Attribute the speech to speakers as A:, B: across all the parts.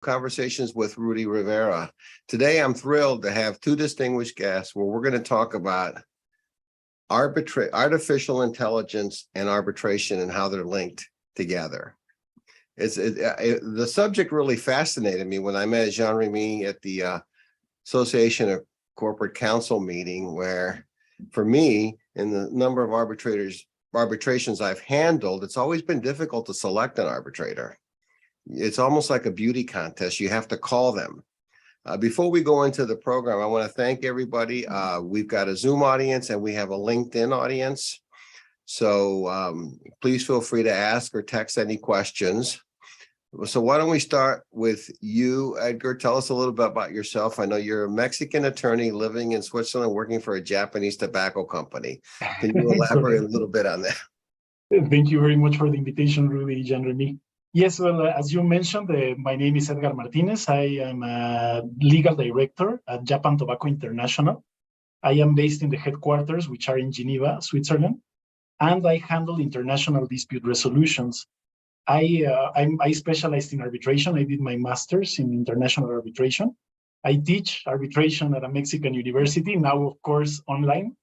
A: Conversations with Rudy Rivera. Today, I'm thrilled to have two distinguished guests where we're going to talk about artificial intelligence and arbitration and how they're linked together. The subject really fascinated me when I met Jean-Rémi at the Association of Corporate Counsel meeting, where for me, in the number of arbitrations I've handled, it's always been difficult to select an arbitrator. It's almost like a beauty contest. You have to call them. Before we go into the program, I want to thank everybody. We've got a Zoom audience and we have a LinkedIn audience. So please feel free to ask or text any questions. So why don't we start with you, Edgar? Tell us a little bit about yourself. I know you're a Mexican attorney living in Switzerland, working for a Japanese tobacco company. Can you elaborate a little bit on that?
B: Thank you very much for the invitation, Rudy, Jean-Rémi. Yes, well, as you mentioned, my name is Edgar Martinez. I am a legal director at Japan Tobacco International. I am based in the headquarters, which are in Geneva, Switzerland, and I handle international dispute resolutions. I specialized in arbitration. I did my master's in international arbitration. I teach arbitration at a Mexican university, now, of course, online.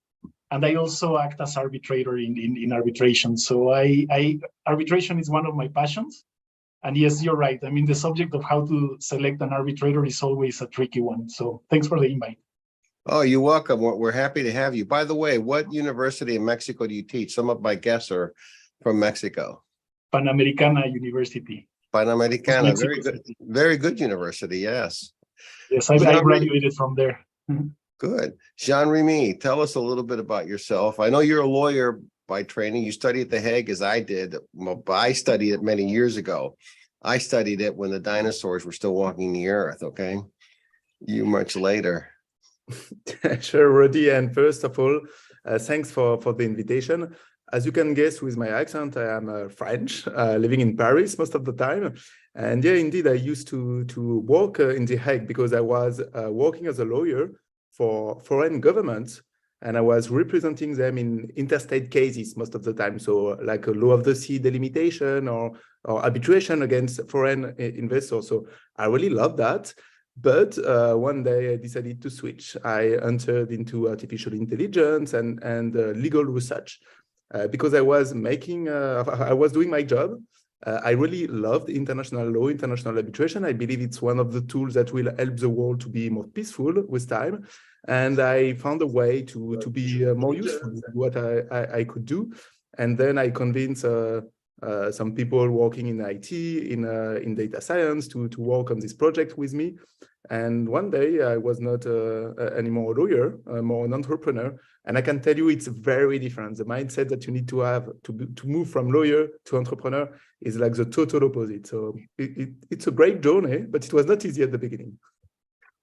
B: And I also act as arbitrator in arbitration. So arbitration is one of my passions. And yes, you're right. I mean, the subject of how to select an arbitrator is always a tricky one. So thanks for the invite.
A: Oh, you're welcome. We're happy to have you. By the way, what university in Mexico do you teach? Some of my guests are from Mexico.
B: Panamericana University.
A: Panamericana, very good university, yes.
B: Yes, I graduated from there.
A: Good. Jean-Rémi, tell us a little bit about yourself. I know you're a lawyer by training. You studied at The Hague as I did. Well, I studied it many years ago. I studied it when the dinosaurs were still walking the earth, okay? You much later.
C: Sure, Rudy. And first of all, thanks for the invitation. As you can guess with my accent, I am French, living in Paris most of the time. And yeah, indeed, I used to work in The Hague because I was working as a lawyer for foreign governments, and I was representing them in interstate cases most of the time. So like a law of the sea delimitation or arbitration against foreign investors. So I really love that. But one day I decided to switch. I entered into artificial intelligence and legal research because I was doing my job. I really loved international law, international arbitration. I believe it's one of the tools that will help the world to be more peaceful with time. And I found a way to be more useful with what I could do. And then I convinced some people working in IT, in data science to work on this project with me. And one day I was not anymore a lawyer, more an entrepreneur. And I can tell you it's very different. The mindset that you need to have to move from lawyer to entrepreneur is like the total opposite. So it's a great journey, but it was not easy at the beginning.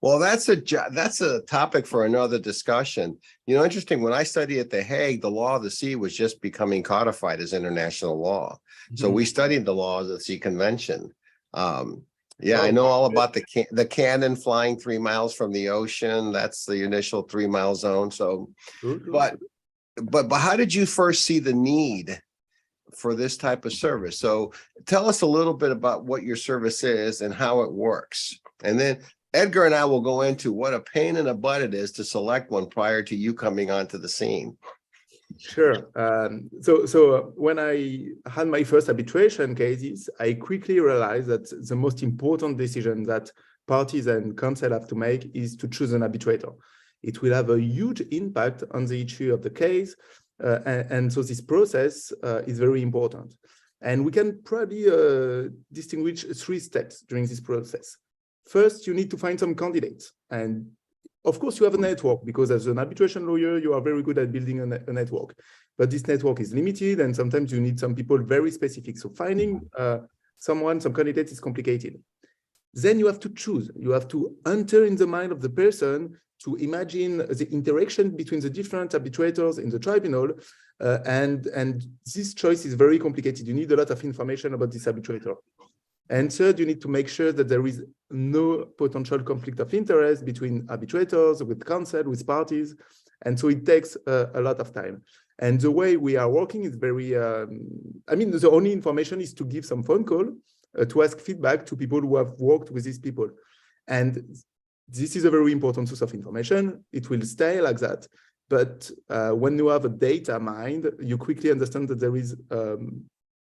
A: Well, that's a topic for another discussion. You know, interesting, when I studied at The Hague, the law of the sea was just becoming codified as international law. Mm-hmm. So we studied the law of the sea convention. Yeah, I know all about the cannon flying 3 miles from the ocean. That's the initial 3 mile zone. So, but how did you first see the need for this type of service? So tell us a little bit about what your service is and how it works. And then Edgar and I will go into what a pain in the butt it is to select one prior to you coming onto the scene.
C: Sure. So when I had my first arbitration cases, I quickly realized that the most important decision that parties and counsel have to make is to choose an arbitrator. It will have a huge impact on the issue of the case. And so this process is very important. And we can probably distinguish 3 steps during this process. First, you need to find some candidates. And of course, you have a network because as an arbitration lawyer, you are very good at building a network. But this network is limited, and sometimes you need some people very specific. So finding some candidates is complicated. Then you have to choose. You have to enter in the mind of the person to imagine the interaction between the different arbitrators in the tribunal. And this choice is very complicated. You need a lot of information about this arbitrator. And third, you need to make sure that there is no potential conflict of interest between arbitrators, with counsel, with parties. And so it takes a lot of time. And the way we are working is very, the only information is to give some phone call to ask feedback to people who have worked with these people. And this is a very important source of information. It will stay like that. But when you have a data mind, you quickly understand that there is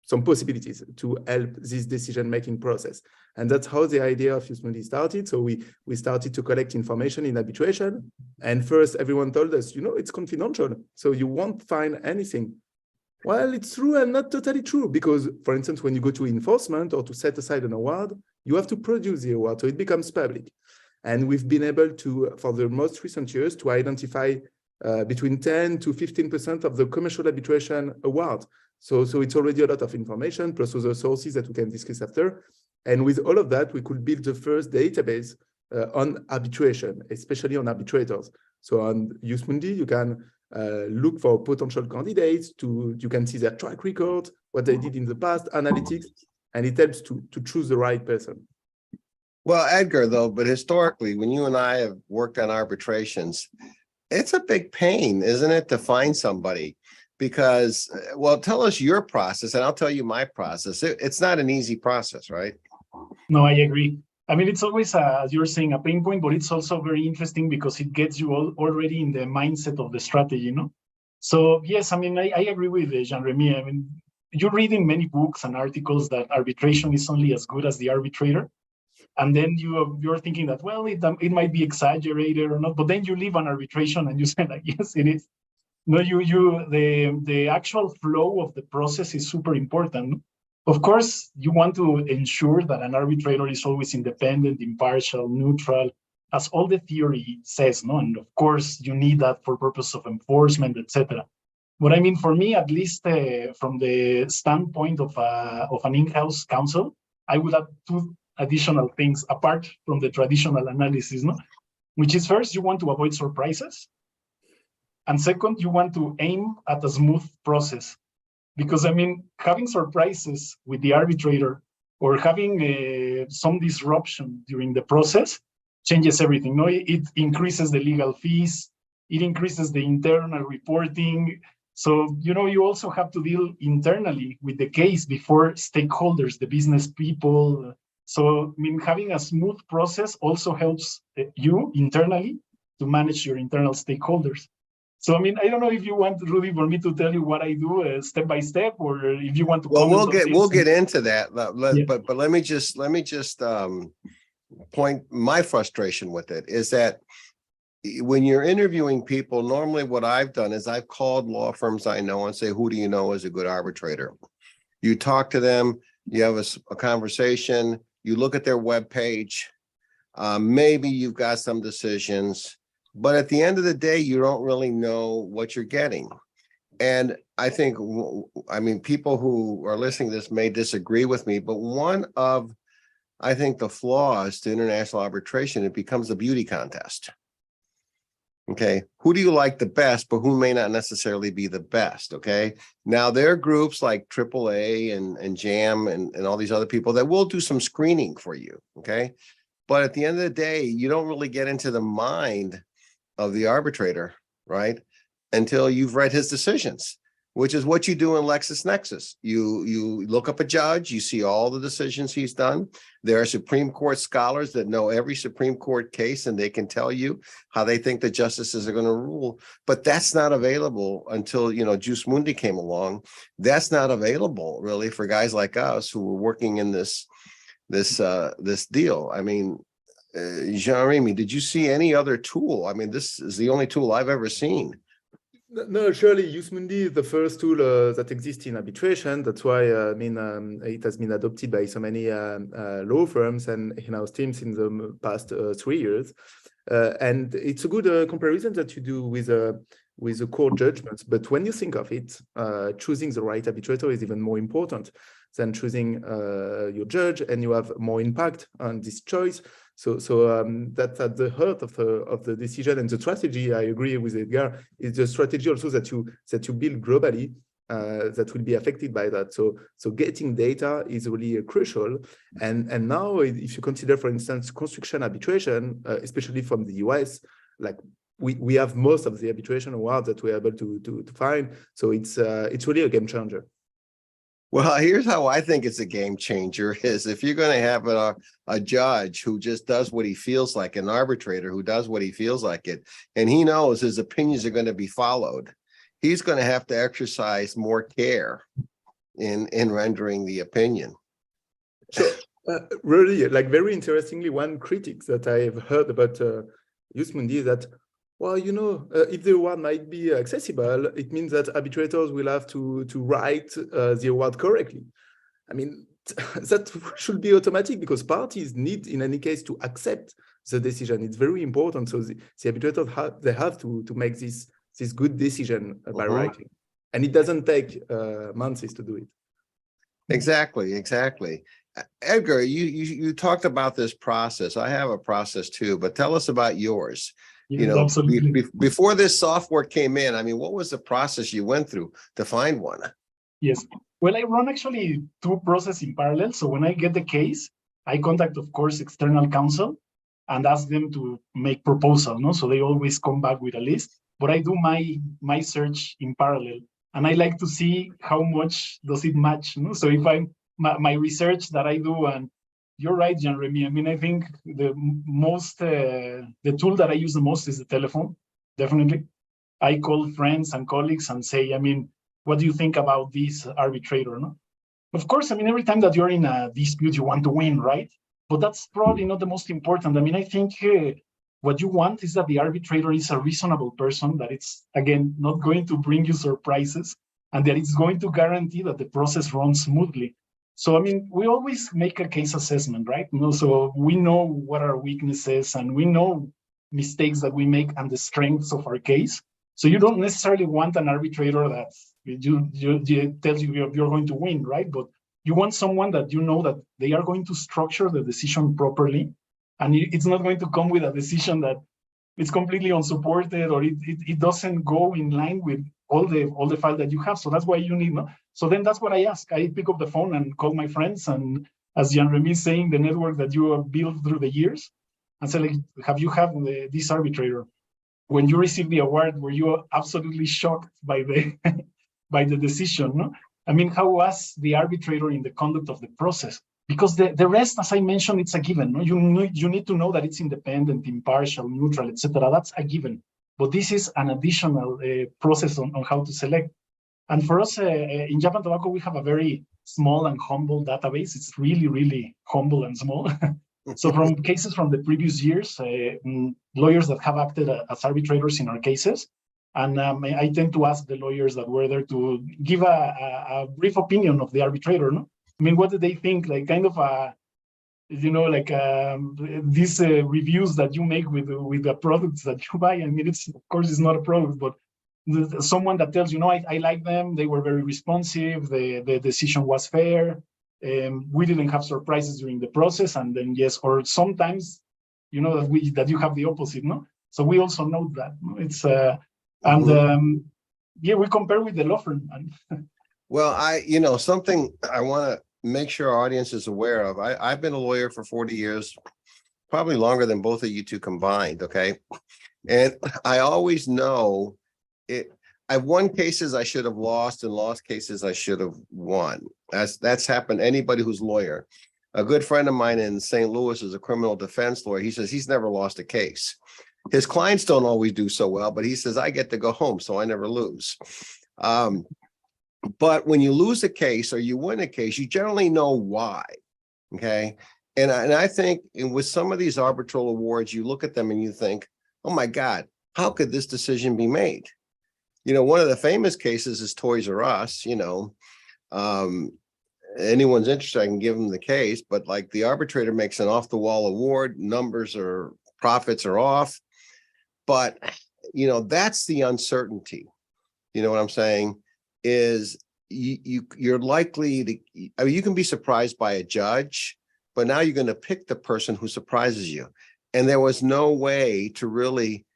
C: some possibilities to help this decision-making process. And that's how the idea of Jus Mundi started. So we started to collect information in arbitration. And first, everyone told us, it's confidential, so you won't find anything. Well, it's true and not totally true, because, for instance, when you go to enforcement or to set aside an award, you have to produce the award, so it becomes public. And we've been able to, for the most recent years, to identify between 10 to 15% of the commercial arbitration award. So it's already a lot of information, plus other sources that we can discuss after. And with all of that, we could build the first database on arbitration, especially on arbitrators. So on Jus Mundi, you can look for potential candidates, you can see their track record, what they did in the past, analytics, and it helps to choose the right person.
A: Well, Edgar, though, but historically, when you and I have worked on arbitrations, it's a big pain, isn't it, to find somebody? Because, well, tell us your process, and I'll tell you my process. It's not an easy process, right?
B: No, I agree. I mean, it's always, as you're saying, a pain point, but it's also very interesting because it gets you already in the mindset of the strategy, So, yes, I mean, I agree with Jean-Rémi. I mean, you read in many books and articles that arbitration is only as good as the arbitrator. And then you're thinking that, well, it might be exaggerated or not, but then you leave an arbitration and you say, like, yes, it is. No, the actual flow of the process is super important. Of course, you want to ensure that an arbitrator is always independent, impartial, neutral, as all the theory says, no? And of course, you need that for purpose of enforcement, etc. But I mean, for me, at least from the standpoint of an in-house counsel, I would add two additional things apart from the traditional analysis, no? Which is, first, you want to avoid surprises. And second, you want to aim at a smooth process. Because, I mean, having surprises with the arbitrator or having some disruption during the process changes everything. No, it increases the legal fees, it increases the internal reporting. So, you also have to deal internally with the case before stakeholders, the business people. So, I mean, having a smooth process also helps you internally to manage your internal stakeholders. So, I mean, I don't know if you want, Rudy, for me to tell you what I do step by step, or if you want to.
A: Well, we'll get into that,
B: Yeah.
A: but let me just point my frustration with it is that when you're interviewing people, normally what I've done is I've called law firms I know and say, who do you know is a good arbitrator? You talk to them, you have a conversation, you look at their webpage, maybe you've got some decisions. But at the end of the day, you don't really know what you're getting. And I think, I mean, people who are listening to this may disagree with me, but one of, I think, the flaws to international arbitration, it becomes a beauty contest. Okay, who do you like the best, but who may not necessarily be the best, okay? Now, there are groups like AAA and JAM and all these other people that will do some screening for you, okay? But at the end of the day, you don't really get into the mind of the arbitrator, right? Until you've read his decisions, which is what you do in LexisNexis. You look up a judge, you see all the decisions he's done. There are Supreme Court scholars that know every Supreme Court case, and they can tell you how they think the justices are going to rule. But that's not available until, Jus Mundi came along. That's not available really for guys like us who were working in this deal. I mean, Jean-Rémi, did you see any other tool? I mean, this is the only tool I've ever seen.
C: No, surely Jus Mundi is the first tool that exists in arbitration. That's why it has been adopted by so many law firms and in-house teams in the past 3 years. And it's a good comparison that you do with the court judgments. But when you think of it, choosing the right arbitrator is even more important than choosing your judge, and you have more impact on this choice. So that's at the heart of the decision and the strategy. I agree with Edgar. Is the strategy also that you build globally that will be affected by that. So getting data is really crucial. And now, if you consider, for instance, construction arbitration, especially from the US, like we have most of the arbitration awards that we're able to find. So it's really a game changer.
A: Well, here's how I think it's a game changer is if you're going to have a judge who just does what he feels like, an arbitrator who does what he feels like it, and he knows his opinions are going to be followed, he's going to have to exercise more care in rendering the opinion.
C: So really, like very interestingly, one critic that I've heard about Jus Mundi is that, well, you know, if the award might be accessible, it means that arbitrators will have to write the award correctly. I mean, that should be automatic because parties need, in any case, to accept the decision. It's very important. So the arbitrators have to make this good decision by writing, and it doesn't take months to do it.
A: Exactly. Edgar, you talked about this process. I have a process too, but tell us about yours.
B: Yes,
A: you know,
B: absolutely.
A: before this software came in, I mean, what was the process you went through to find one?
B: Yes. Well, I run actually two processes in parallel. So when I get the case, I contact, of course, external counsel and ask them to make proposal. No, so they always come back with a list. But I do my search in parallel, and I like to see how much does it match. No, so if my research that I do, and you're right, Jean-Rémi. I mean, I think the tool that I use the most is the telephone. Definitely, I call friends and colleagues and say, I mean, what do you think about this arbitrator? No, of course. I mean, every time that you're in a dispute, you want to win, right? But that's probably not the most important. I mean, I think what you want is that the arbitrator is a reasonable person, that it's, again, not going to bring you surprises, and that it's going to guarantee that the process runs smoothly. So, I mean, we always make a case assessment, right? You know, so we know what our weaknesses and we know mistakes that we make and the strengths of our case. So you don't necessarily want an arbitrator that tells you you're going to win, right? But you want someone that you know that they are going to structure the decision properly, and it's not going to come with a decision that it's completely unsupported or it doesn't go in line with all the file that you have. So that's why you need, no? So then that's what I ask. I pick up the phone and call my friends, and as Jean-Rémi is saying, the network that you have built through the years, and say, like, have you had this arbitrator? When you received the award, were you absolutely shocked by the by the decision? No? I mean, how was the arbitrator in the conduct of the process? Because the rest, as I mentioned, it's a given. No? You need to know that it's independent, impartial, neutral, etc. That's a given. But this is an additional process on how to select. And for us in Japan Tobacco, we have a very small and humble database. It's really, really humble and small. So from cases from the previous years, lawyers that have acted as arbitrators in our cases, and I tend to ask the lawyers that were there to give a brief opinion of the arbitrator. No? I mean, what do they think? Like kind of these reviews that you make with the products that you buy. I mean, it's, of course, it's not a product, but someone that tells you, no, I like them. They were very responsive. The decision was fair. We didn't have surprises during the process. And then yes, or sometimes, you know, that you have the opposite, no? So we also know that. No? It's we compare with the law firm.
A: Well, something I want to make sure our audience is aware of. I've been a lawyer for 40 years, probably longer than both of you two combined. Okay. And I always know it. I've won cases I should have lost and lost cases I should have won. That's happened. Anybody who's lawyer. A good friend of mine in St. Louis is a criminal defense lawyer. He says he's never lost a case. His clients don't always do so well, but he says, I get to go home, so I never lose. But when you lose a case or you win a case, you generally know why. Okay. And I think with some of these arbitral awards, you look at them and you think, oh my God, how could this decision be made? You know, one of the famous cases is Toys R Us. You know, anyone's interested, I can give them the case, but like the arbitrator makes an off the wall award, profits are off. But, you know, that's the uncertainty. You know what I'm saying? Is you're likely to, I mean, you can be surprised by a judge, but now you're going to pick the person who surprises you. And there was no way to really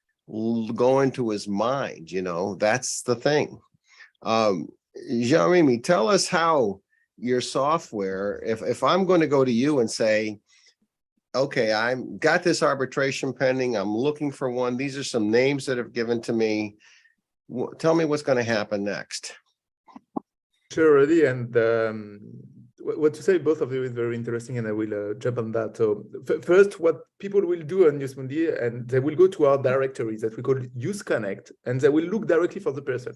A: go into his mind, you know, that's the thing. Jean-Rémi, tell us how your software, if I'm going to go to you and say, okay, I've got this arbitration pending, I'm looking for one, these are some names that have given to me, tell me what's going to happen next.
C: Sure, Rudy, and what to say, both of you is very interesting, and I will jump on that. So first, what people will do on Juice Mundi, and they will go to our directories that we call Use Connect, and they will look directly for the person.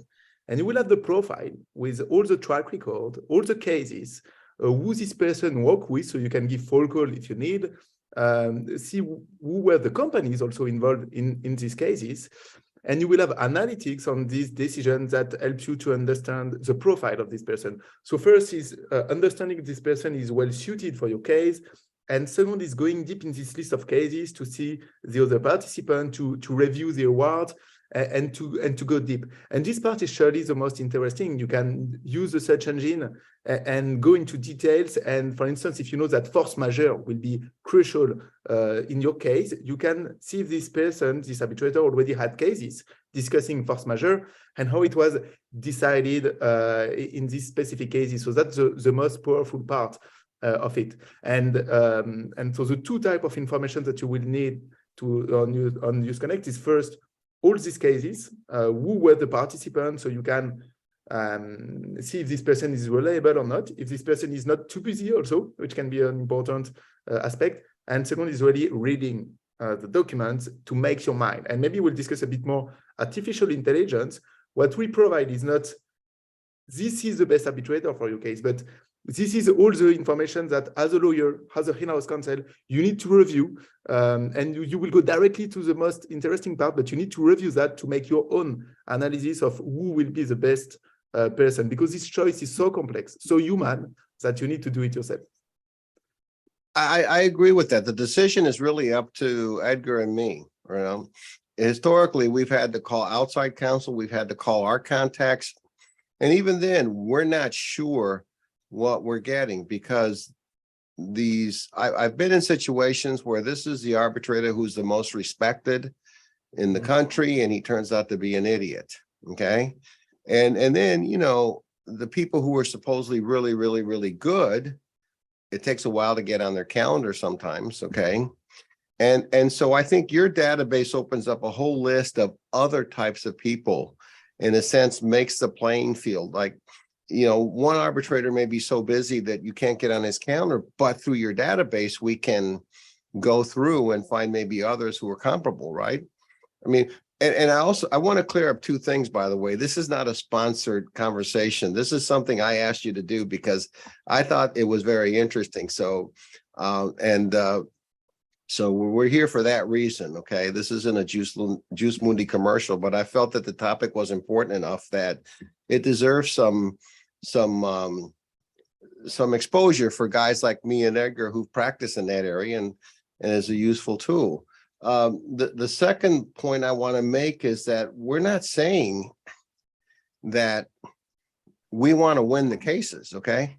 C: And you will have the profile with all the track record, all the cases, who this person worked with, so you can give phone call if you need, see who were the companies also involved in these cases. And you will have analytics on these decisions that help you to understand the profile of this person. So first is understanding if this person is well suited for your case. And second is going deep in this list of cases to see the other participant, to review the award, and to go deep. And this part is surely the most interesting. You can use the search engine and go into details. And for instance, if you know that force majeure will be crucial in your case, you can see if this person, this arbitrator, already had cases discussing force majeure and how it was decided in these specific cases. So that's the most powerful part of it. And so the two types of information that you will need on Use Connect is first, all these cases, who were the participants, so you can see if this person is reliable or not, if this person is not too busy also, which can be an important aspect. And second is really reading the documents to make your mind. And maybe we'll discuss a bit more artificial intelligence. What we provide is not, this is the best arbitrator for your case, but this is all the information that as a lawyer, as a in-house counsel, you need to review, and you will go directly to the most interesting part, but you need to review that to make your own analysis of who will be the best person, because this choice is so complex, so human, that you need to do it yourself.
A: I agree with that. The decision is really up to Edgar and me. You know, historically, we've had to call outside counsel, we've had to call our contacts, and even then, we're not sure what we're getting, because I've been in situations where this is the arbitrator who's the most respected in the country, and he turns out to be an idiot. Okay. And then, you know, the people who are supposedly really, really, really good, it takes a while to get on their calendar sometimes. Okay. And so I think your database opens up a whole list of other types of people, in a sense, makes the playing field. Like, you know, one arbitrator may be so busy that you can't get on his calendar, but through your database, we can go through and find maybe others who are comparable, right? I mean, and I want to clear up two things, by the way. This is not a sponsored conversation. This is something I asked you to do because I thought it was very interesting. So, so we're here for that reason, okay? This isn't a Juice Mundi commercial, but I felt that the topic was important enough that it deserves some exposure for guys like me and Edgar who practice in that area, and is a useful tool. The second point I want to make is that we're not saying that we want to win the cases, okay?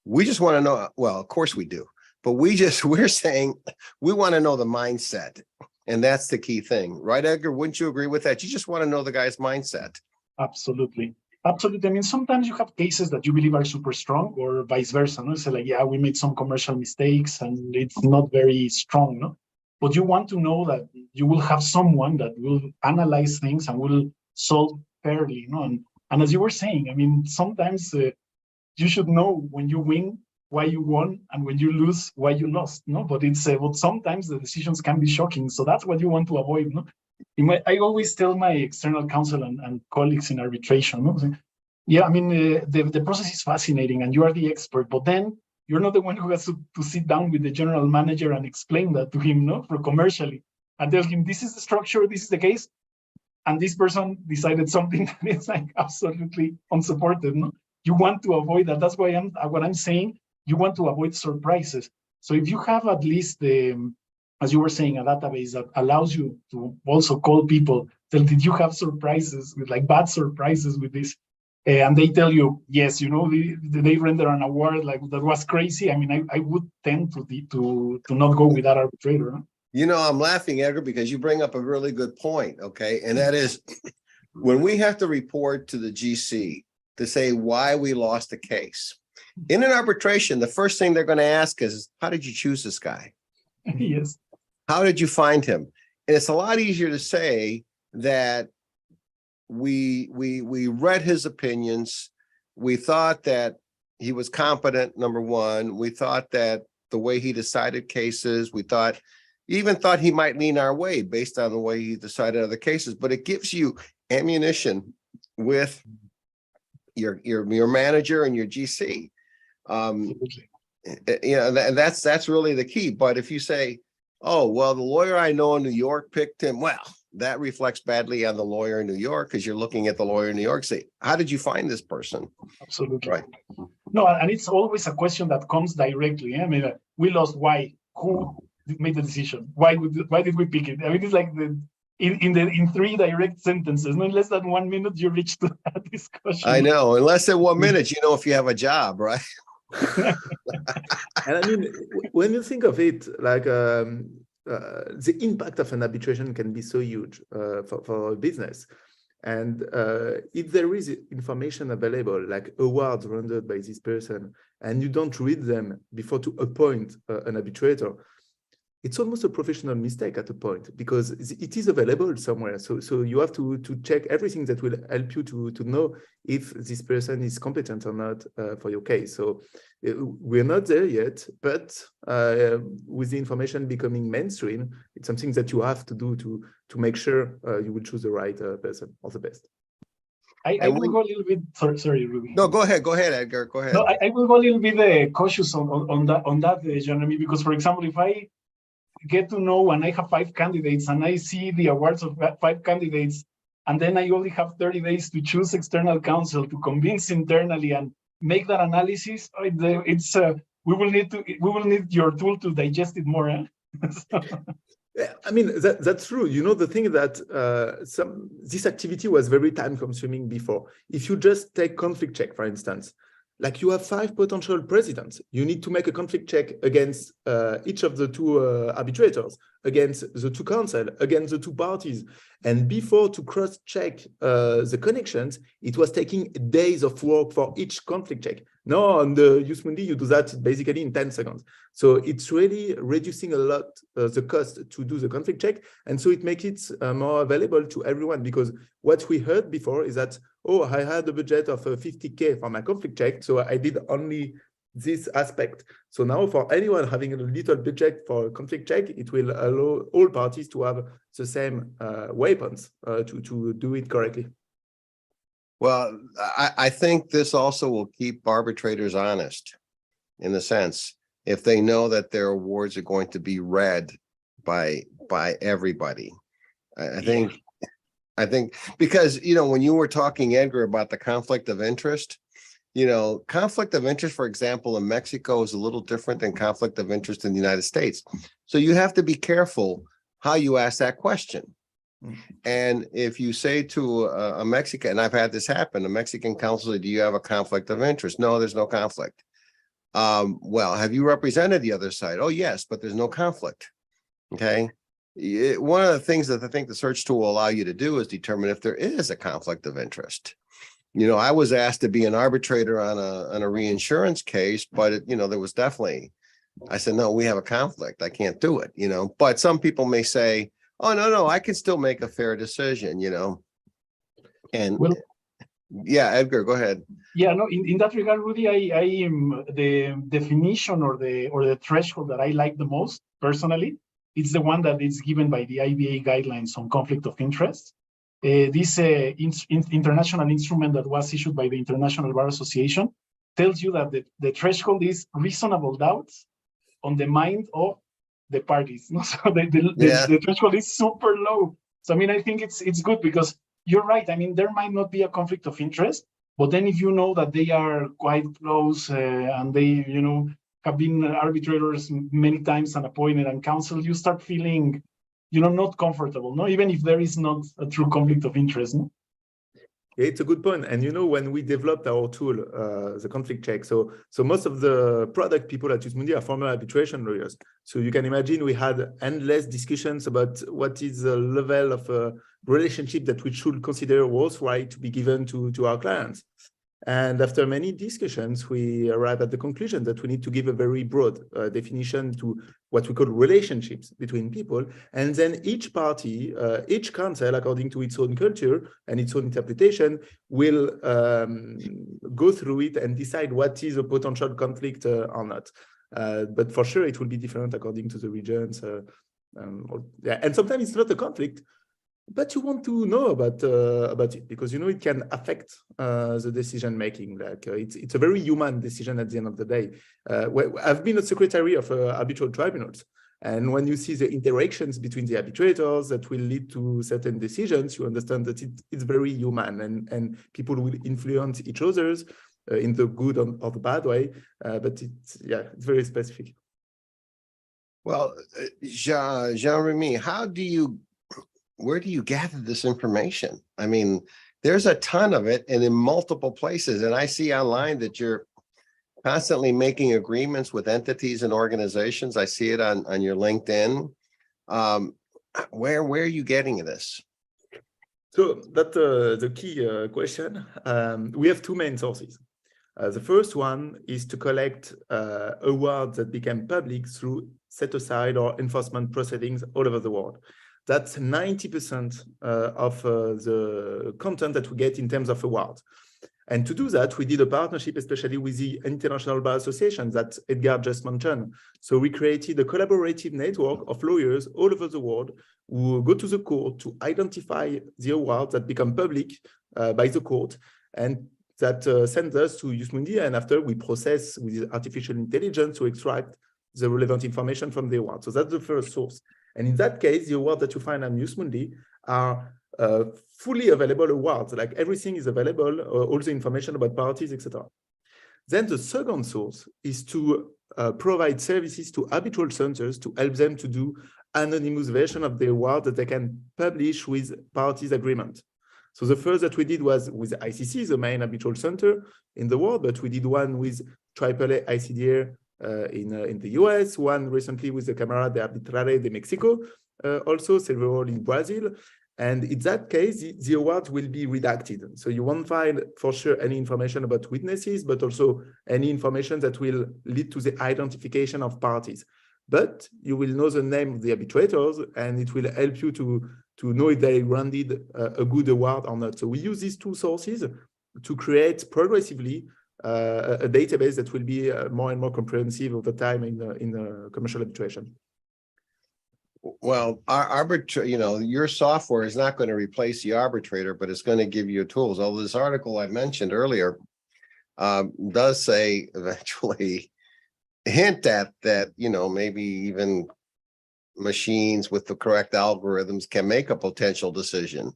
A: We just want to know, well, of course we do, but we're saying we want to know the mindset, and that's the key thing, right, Edgar? Wouldn't you agree with that? You just want to know the guy's mindset.
B: Absolutely. Absolutely. I mean, sometimes you have cases that you believe are super strong, or vice versa. No? So like, yeah, we made some commercial mistakes and it's not very strong. No? But you want to know that you will have someone that will analyze things and will solve fairly. No? And as you were saying, I mean, sometimes you should know when you win why you won, and when you lose why you lost. No, but it's but sometimes the decisions can be shocking. So that's what you want to avoid. No. I always tell my external counsel and colleagues in arbitration, no? Yeah, I mean, the process is fascinating and you are the expert, but then you're not the one who has to sit down with the general manager and explain that to him, no, for commercially, and tell him, this is the structure, this is the case, and this person decided something that is like absolutely unsupported, no? You want to avoid that. That's why what I'm saying, you want to avoid surprises. So if you have at least as you were saying, a database that allows you to also call people, tell, did you have surprises with like bad surprises with this? And they tell you, yes, you know, they render an award like that was crazy. I mean, I would tend to not go with that arbitrator. No?
A: You know, I'm laughing, Edgar, because you bring up a really good point, okay? And that is, when we have to report to the GC to say why we lost the case, in an arbitration, the first thing they're going to ask is, how did you choose this guy?
B: Yes.
A: How did you find him? And it's a lot easier to say that we read his opinions, we thought that he was competent, number one. We thought that the way he decided cases, even thought he might lean our way based on the way he decided other cases, but it gives you ammunition with your manager and your GC. And that's really the key. But if you say, oh, well, the lawyer I know in New York picked him, well, that reflects badly on the lawyer in New York, because you're looking at the lawyer in New York, say, how did you find this person?
B: Absolutely.
A: Right.
B: No, and it's always a question that comes directly. I mean, we lost. Why? Who made the decision? Why did we pick it? I mean, it's like in 3 direct sentences. No, in less than 1 minute, you reach to that discussion.
A: I know. In less than 1 minute, you know if you have a job, right?
C: And I mean, when you think of it, like the impact of an arbitration can be so huge for a business. And if there is information available, like awards rendered by this person, and you don't read them before to appoint an arbitrator, it's almost a professional mistake at a point, because it is available somewhere. So you have to check everything that will help you to know if this person is competent or not for your case. So we're not there yet, but with the information becoming mainstream, it's something that you have to do to make sure you will choose the right person or the best.
B: I will go a little bit. Sorry, Ruby.
A: No, go ahead, Edgar. Go ahead.
B: No, I will go a little bit cautious on that, Jean-Rémi, because, for example, if I get to know and I have 5 candidates and I see the awards of 5 candidates, and then I only have 30 days to choose external counsel, to convince internally and make that analysis, we will need your tool to digest it more.
C: Yeah, I mean, that's true. You know, the thing that this activity was very time consuming before. If you just take conflict check, for instance, like you have 5 potential presidents, you need to make a conflict check against each of the 2 arbitrators, against the 2 counsel, against the 2 parties. And before, to cross-check the connections, it was taking days of work for each conflict check. Now, on the Juice Mundi, you do that basically in 10 seconds. So it's really reducing a lot the cost to do the conflict check. And so it makes it more available to everyone, because what we heard before is that, oh, I had a budget of 50K for my conflict check, so I did only this aspect. So now for anyone having a little budget for a conflict check, it will allow all parties to have the same weapons to do it correctly.
A: Well, I think this also will keep arbitrators honest, in the sense, if they know that their awards are going to be read by everybody. I think because, you know, when you were talking, Edgar, about the conflict of interest, you know, conflict of interest, for example, in Mexico is a little different than conflict of interest in the United States. So you have to be careful how you ask that question. And if you say to a Mexican, and I've had this happen, a Mexican counselor, do you have a conflict of interest? No, there's no conflict. Well, have you represented the other side? Oh, yes, but there's no conflict. Okay. One of the things that I think the search tool will allow you to do is determine if there is a conflict of interest. You know, I was asked to be an arbitrator on a reinsurance case, but you know, there was definitely, I said, no, we have a conflict. I can't do it, you know, but some people may say, oh, no, I can still make a fair decision, you know. And well, yeah, Edgar, go ahead.
B: Yeah, no, in that regard, Rudy, I am the definition or the threshold that I like the most personally. It's the one that is given by the IBA guidelines on conflict of interest. This international instrument that was issued by the International Bar Association tells you that the threshold is reasonable doubts on the mind of the parties. So the threshold is super low. So I mean, I think it's good, because you're right. I mean, there might not be a conflict of interest, but then if you know that they are quite close and they, you know, have been arbitrators many times and appointed and counsel, you start feeling, you know, not comfortable, no, even if there is not a true conflict of interest. No?
C: It's a good point. And, you know, when we developed our tool, the conflict check, so most of the product people at Juice Mundi are former arbitration lawyers. So you can imagine we had endless discussions about what is the level of relationship that we should consider worthwhile to be given to our clients. And after many discussions, we arrived at the conclusion that we need to give a very broad definition to what we call relationships between people. And then each party, each council, according to its own culture and its own interpretation, will go through it and decide what is a potential conflict or not. But for sure, it will be different according to the regions. And sometimes it's not a conflict, but you want to know about it because it can affect the decision making. Like it's a very human decision at the end of the day. I've been a secretary of arbitral tribunals, and when you see the interactions between the arbitrators that will lead to certain decisions, you understand that it's very human, and people will influence each other's in the good or the bad way. But it's very specific.
A: Well, Jean-Rémi, where do you gather this information? I mean, there's a ton of it and in multiple places. And I see online that you're constantly making agreements with entities and organizations. I see it on your LinkedIn. Where are you getting this?
C: So that's the key question. We have two main sources. The first one is to collect awards that became public through set-aside or enforcement proceedings all over the world. That's 90% of the content that we get in terms of awards. And to do that, we did a partnership, especially with the International Bar Association that Edgar just mentioned. So we created a collaborative network of lawyers all over the world who go to the court to identify the awards that become public by the court and that sends us to Juice Mundi. And after we process with artificial intelligence to extract the relevant information from the award. So that's the first source. And in that case, the awards that you find on Juice Mundi are fully available awards, like everything is available, all the information about parties, etc. Then the second source is to provide services to arbitral centers to help them to do anonymous version of the award that they can publish with parties agreement. So the first that we did was with ICC, the main arbitral center in the world, but we did one with AAA ICDR in the US, one recently with the Cámara de Arbitraje de Mexico, also several in Brazil. And in that case, the awards will be redacted. So you won't find for sure any information about witnesses, but also any information that will lead to the identification of parties. But you will know the name of the arbitrators, and it will help you to know if they granted a good award or not. So we use these two sources to create progressively a database that will be more and more comprehensive over time in commercial arbitration.
A: Well, your software is not going to replace the arbitrator, but it's going to give you tools. Although this article I mentioned earlier does say eventually hint at that, maybe even machines with the correct algorithms can make a potential decision,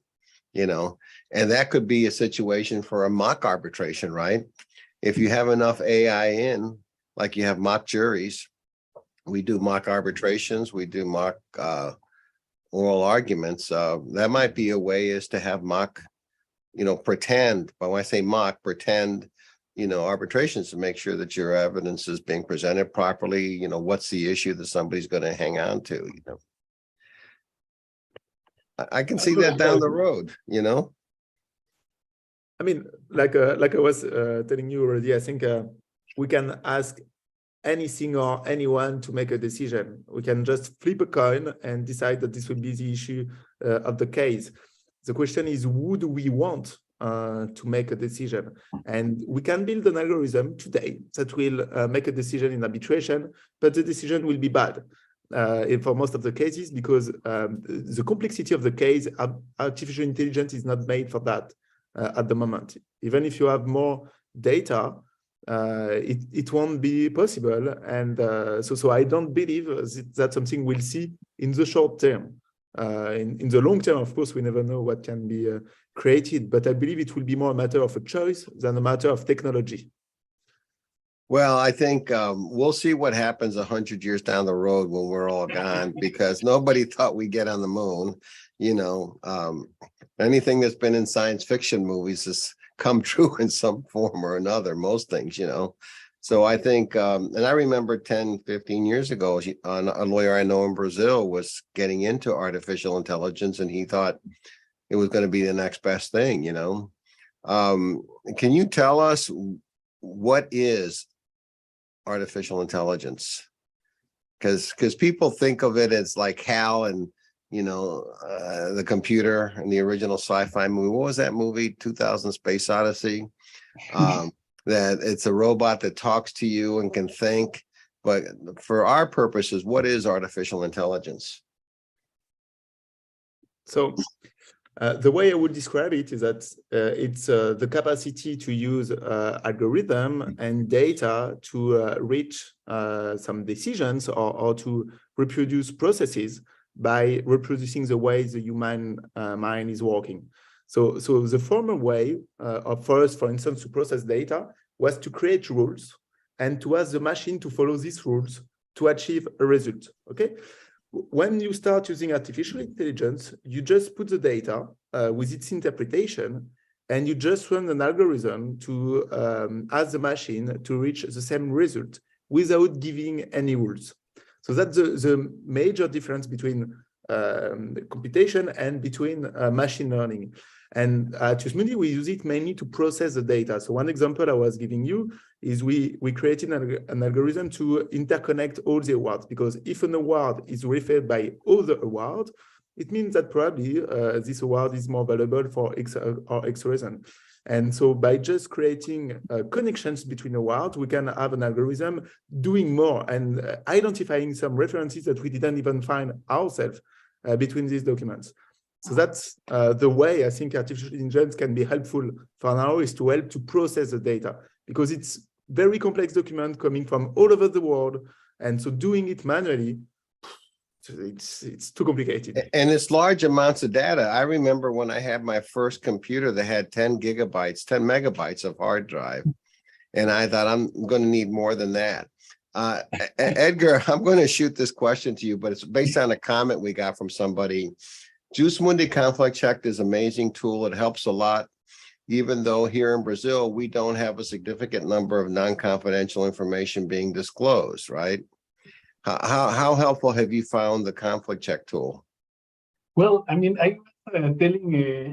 A: and that could be a situation for a mock arbitration, right? If you have enough AI in, like you have mock juries, we do mock arbitrations, we do mock oral arguments. That might be a way is to have mock, pretend, but when I say mock, pretend, arbitrations to make sure that your evidence is being presented properly. What's the issue that somebody's going to hang on to, I can see that down the road,
C: I mean, like I was telling you already, I think we can ask anything or anyone to make a decision. We can just flip a coin and decide that this will be the issue of the case. The question is, who do we want to make a decision? And we can build an algorithm today that will make a decision in arbitration, but the decision will be bad for most of the cases because the complexity of the case, artificial intelligence is not made for that at the moment. Even if you have more data, it won't be possible. And so I don't believe that's something we'll see in the short term. In the long term, of course, we never know what can be created, but I believe it will be more a matter of a choice than a matter of technology.
A: Well, I think we'll see what happens 100 years down the road when we're all gone, because nobody thought we'd get on the moon. Anything that's been in science fiction movies has come true in some form or another, most things, So I think, and I remember 10, 15 years ago, a lawyer I know in Brazil was getting into artificial intelligence, and he thought it was going to be the next best thing, Can you tell us what is artificial intelligence? Because people think of it as like HAL and the computer and the original sci-fi movie. What was that movie? 2000 Space Odyssey. That it's a robot that talks to you and can think. But for our purposes, what is artificial intelligence?
C: So the way I would describe it is that it's the capacity to use algorithm and data to reach some decisions or to reproduce processes by reproducing the way the human mind is working. So the former way for us, for instance, to process data was to create rules and to ask the machine to follow these rules to achieve a result, okay? When you start using artificial intelligence, you just put the data with its interpretation, and you just run an algorithm to ask the machine to reach the same result without giving any rules. So that's the major difference between computation and between machine learning. And at Juice Mundi, we use it mainly to process the data. So one example I was giving you is we created an algorithm to interconnect all the awards, because if an award is referred by other award, it means that probably this award is more valuable for X or X reason. And so by just creating connections between awards, we can have an algorithm doing more and identifying some references that we didn't even find ourselves between these documents. So that's the way I think artificial intelligence can be helpful for now, is to help to process the data, because it's very complex document coming from all over the world. And so doing it manually, it's too complicated.
A: And it's large amounts of data. I remember when I had my first computer that had 10 megabytes of hard drive. And I thought, I'm going to need more than that. Edgar, I'm going to shoot this question to you, but it's based on a comment we got from somebody. Juice Mundi Conflict Check is an amazing tool. It helps a lot, even though here in Brazil, we don't have a significant number of non-confidential information being disclosed, right? How helpful have you found the conflict check tool?
B: Well, I mean, I'm telling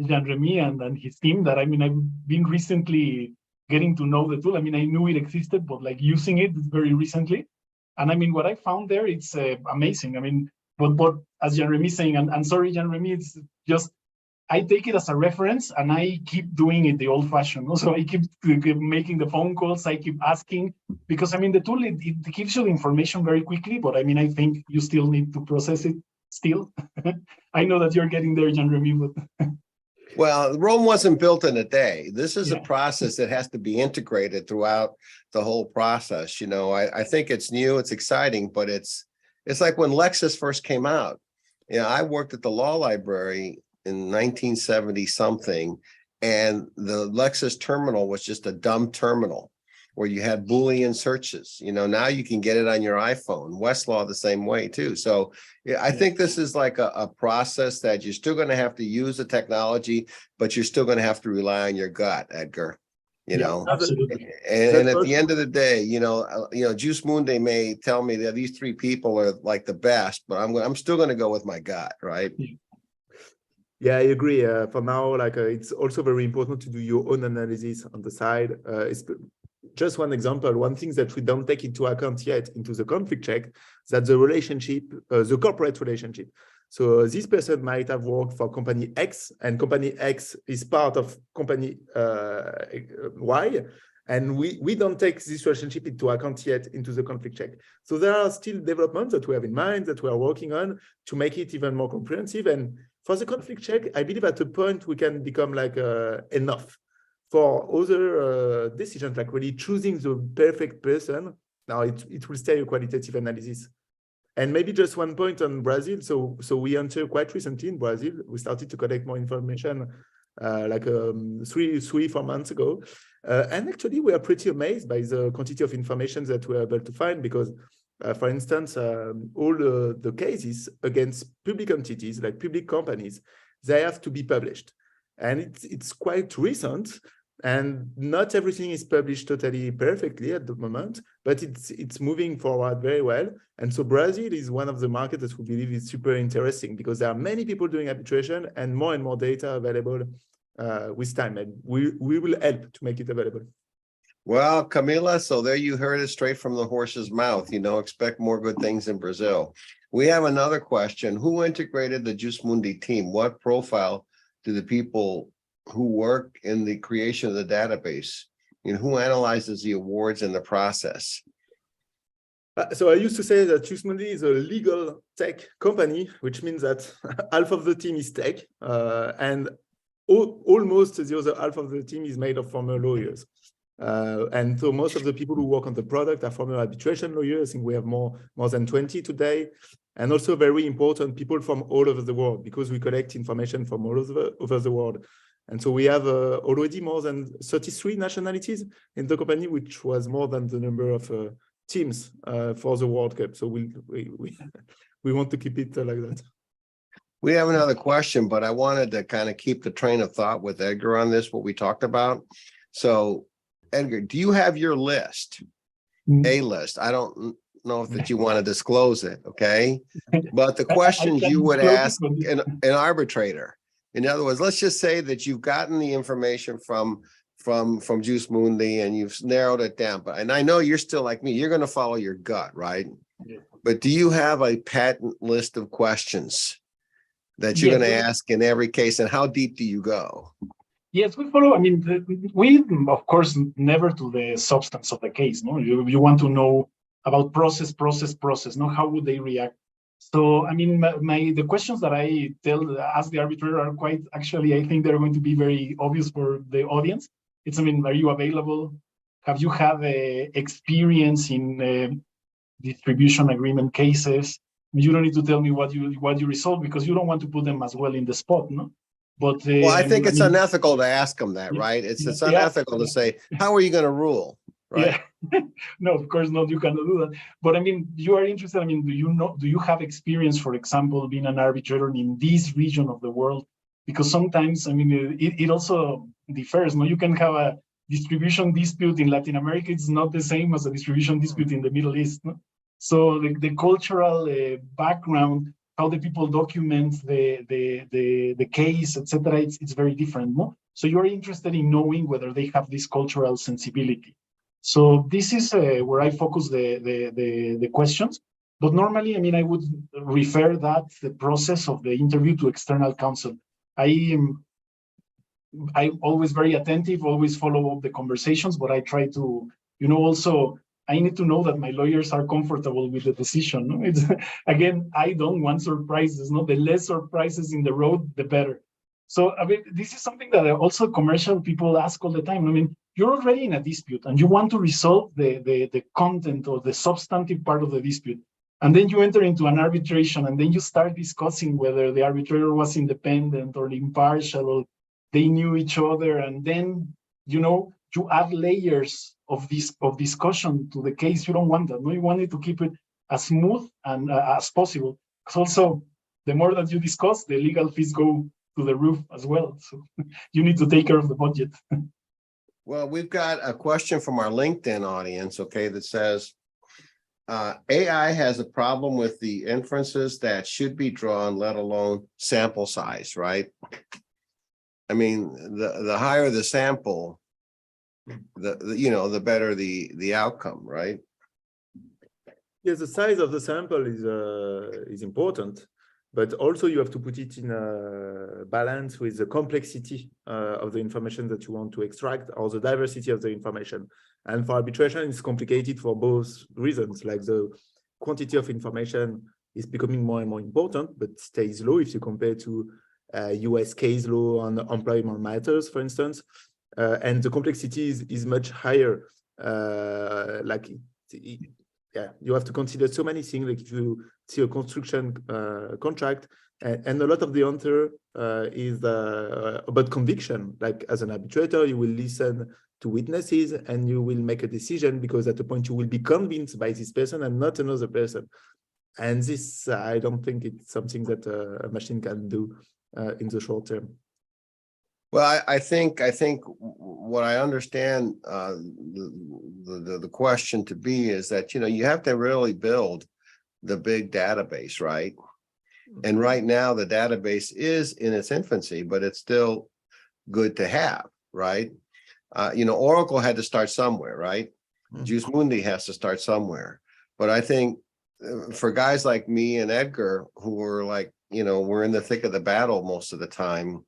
B: Jean-Rémi and his team that, I mean, I've been recently getting to know the tool. I mean, I knew it existed, but like using it very recently. And I mean, what I found there, it's amazing. I mean, but as Jean-Rémi is saying, and sorry, Jean-Rémi, it's just, I take it as a reference and I keep doing it the old fashioned. So I keep making the phone calls, I keep asking, because I mean, the tool, it gives you the information very quickly, but I mean, I think you still need to process it still. I know that you're getting there, Jean-Rémi, but.
A: Well, Rome wasn't built in a day. This is a process that has to be integrated throughout the whole process. You know, I think it's new, it's exciting, but it's like when Lexis first came out. You know, I worked at the law library in 1970 something, and the Lexis terminal was just a dumb terminal where you had Boolean searches. You know, now you can get it on your iPhone. Westlaw the same way too. So I think this is like a process that you're still going to have to use the technology, but you're still going to have to rely on your gut, Edgar. You know,
B: absolutely.
A: And at the end of the day, you know, Juice Mundi may tell me that these three people are like the best, but I'm still going to go with my gut, right?
C: Yeah, I agree. For now, like it's also very important to do your own analysis on the side. It's just one example. One thing that we don't take into account yet into the conflict check is that the relationship, the corporate relationship. So this person might have worked for company X, and company X is part of company Y, and we don't take this relationship into account yet into the conflict check. So there are still developments that we have in mind, that we are working on to make it even more comprehensive. And for the conflict check, I believe at a point we can become like enough. For other decisions, like really choosing the perfect person, now it will stay a qualitative analysis. And maybe just one point on Brazil. So we entered quite recently in Brazil. We started to collect more information like 3-4 months ago. And actually, we are pretty amazed by the quantity of information that we are able to find, because, for instance, all the cases against public entities, like public companies, they have to be published. And it's quite recent. And not everything is published totally perfectly at the moment, but it's moving forward very well. And so Brazil is one of the markets that we believe is super interesting, because there are many people doing arbitration and more data available with time, and we will help to make it available.
A: Well, Camila, so there you heard it straight from the horse's mouth. Expect more good things in Brazil. We have another question. Who integrated the Juice Mundi team? What profile do the people who work in the creation of the database? Who analyzes the awards and the process?
C: So I used to say that Juice Mundi is a legal tech company, which means that half of the team is tech, and almost the other half of the team is made of former lawyers. And so most of the people who work on the product are former arbitration lawyers. I think we have more than 20 today. And also very important people from all over the world, because we collect information from all over the world. And so we have already more than 33 nationalities in the company, which was more than the number of teams for the World Cup. So we want to keep it like that.
A: We have another question, but I wanted to kind of keep the train of thought with Edgar on this, what we talked about. So, Edgar, do you have your list? A list. I don't know if that you want to disclose it, okay? But the questions you would ask an arbitrator. In other words, let's just say that you've gotten the information from Juice Mundi and you've narrowed it down. And I know you're still like me, you're going to follow your gut, right? Yeah. But do you have a patent list of questions that you're going to ask in every case, and how deep do you go?
B: Yes, we follow. I mean, we, of course, never to the substance of the case. No, you want to know about process. No, how would they react? So, I mean, the questions that I ask the arbitrator are quite, actually, I think they're going to be very obvious for the audience. It's, I mean, are you available? Have you had experience in distribution agreement cases? You don't need to tell me what you resolve, because you don't want to put them as well in the spot, no? But
A: well, I think it's unethical to ask them that, right? It's unethical to say, how are you going to rule? Right?
B: Yeah. No, of course not. You cannot do that. But I mean, you are interested. I mean, do you have experience, for example, being an arbitrator in this region of the world? Because sometimes, I mean, it also differs. No, you can have a distribution dispute in Latin America. It's not the same as a distribution dispute in the Middle East. No? So the cultural background, how the people document the case, etc., it's very different. No? So you're interested in knowing whether they have this cultural sensibility. So this is where I focus the questions. But normally, I mean, I would refer the process of the interview to external counsel. I'm always very attentive, always follow up the conversations, but I try to, also, I need to know that my lawyers are comfortable with the decision. No? It's, again, I don't want surprises. No, the less surprises in the road, the better. So, I mean, this is something that also commercial people ask all the time. I mean, you're already in a dispute and you want to resolve the content or the substantive part of the dispute. And then you enter into an arbitration, and then you start discussing whether the arbitrator was independent or impartial, or they knew each other. And then, you add layers of discussion to the case. You don't want that. No, you want it to keep it as smooth and as possible. Because also, the more that you discuss, the legal fees go to the roof as well. So you need to take care of the budget.
A: Well, we've got a question from our LinkedIn audience, okay, that says, AI has a problem with the inferences that should be drawn, let alone sample size, right? I mean, the higher the sample, the better the outcome, right?
C: Yes, the size of the sample is important, but also you have to put it in a balance with the complexity of the information that you want to extract, or the diversity of the information. And for arbitration, it's complicated for both reasons. Like the quantity of information is becoming more and more important, but stays low if you compare to US case law on employment matters, for instance. And the complexity is much higher. You have to consider so many things. Like if you see a construction contract, and a lot of the answer is about conviction. Like as an arbitrator, you will listen to witnesses and you will make a decision, because at a point you will be convinced by this person and not another person. And this, I don't think it's something that a machine can do in the short term.
A: Well, I think what I understand the question to be is that, you have to really build the big database, right? And right now the database is in its infancy, but it's still good to have, right? Oracle had to start somewhere, right? Jus Mundi has to start somewhere. But I think for guys like me and Edgar, who are like, we're in the thick of the battle most of the time,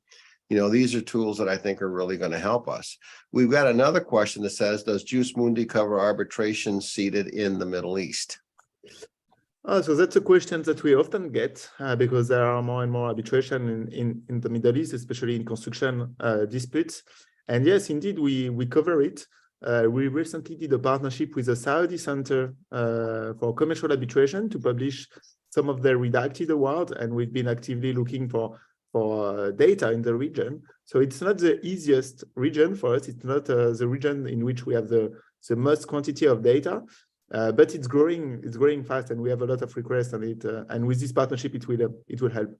A: these are tools that I think are really going to help us. We've got another question that says, does Juice Mundi cover arbitration seated in the Middle East?
C: So that's a question that we often get because there are more and more arbitration in the Middle East, especially in construction disputes. And yes, indeed, we cover it. We recently did a partnership with the Saudi Center for Commercial Arbitration to publish some of their redacted awards, and we've been actively looking for data in the region. So it's not the easiest region for us. It's not the region in which we have the most quantity of data, but it's growing fast, and we have a lot of requests on it. And with this partnership, it will help.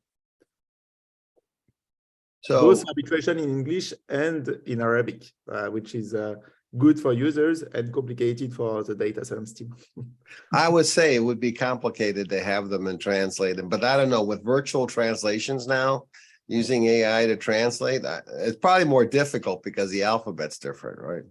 C: So both arbitration in English and in Arabic, which is good for users and complicated for the data science team.
A: I would say it would be complicated to have them and translate them, but I don't know, with virtual translations now, using AI to translate, it's probably more difficult because the alphabet's different, right?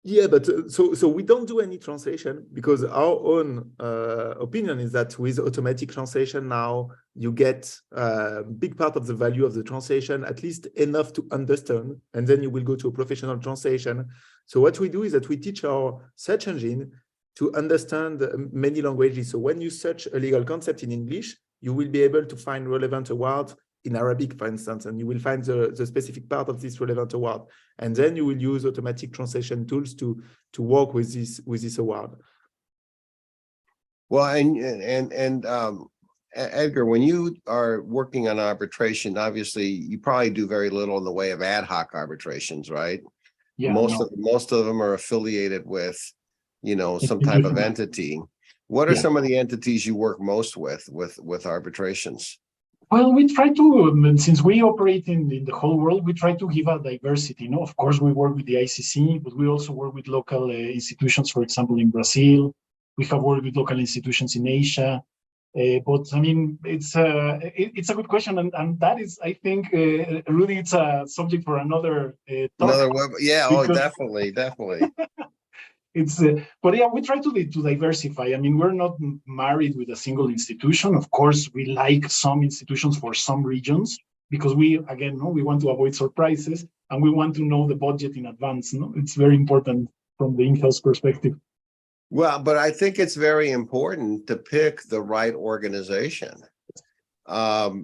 C: Yeah, but so we don't do any translation because our own opinion is that with automatic translation now, you get a big part of the value of the translation, at least enough to understand, and then you will go to a professional translation. So what we do is that we teach our search engine to understand many languages. So when you search a legal concept in English, you will be able to find relevant awards in Arabic, for instance, and you will find the specific part of this relevant award. And then you will use automatic translation tools to work with this award.
A: Well, and Edgar, when you are working on arbitration, obviously you probably do very little in the way of ad hoc arbitrations, right?
B: Yeah,
A: most of them are affiliated with, some type of entity. What are some of the entities you work most with arbitrations?
B: Well, we try to, since we operate in the whole world, we try to give a diversity. Of course, we work with the ICC, but we also work with local institutions, for example, in Brazil. We have worked with local institutions in Asia. But I mean, it's a good question, and that is, I think, really, it's a subject for another talk.
A: Another web, yeah. Oh, definitely.
B: But yeah, we try to diversify. I mean, we're not married with a single institution. Of course, we like some institutions for some regions because we want to avoid surprises and we want to know the budget in advance. It's very important from the in-house perspective.
A: Well, but I think it's very important to pick the right organization. Because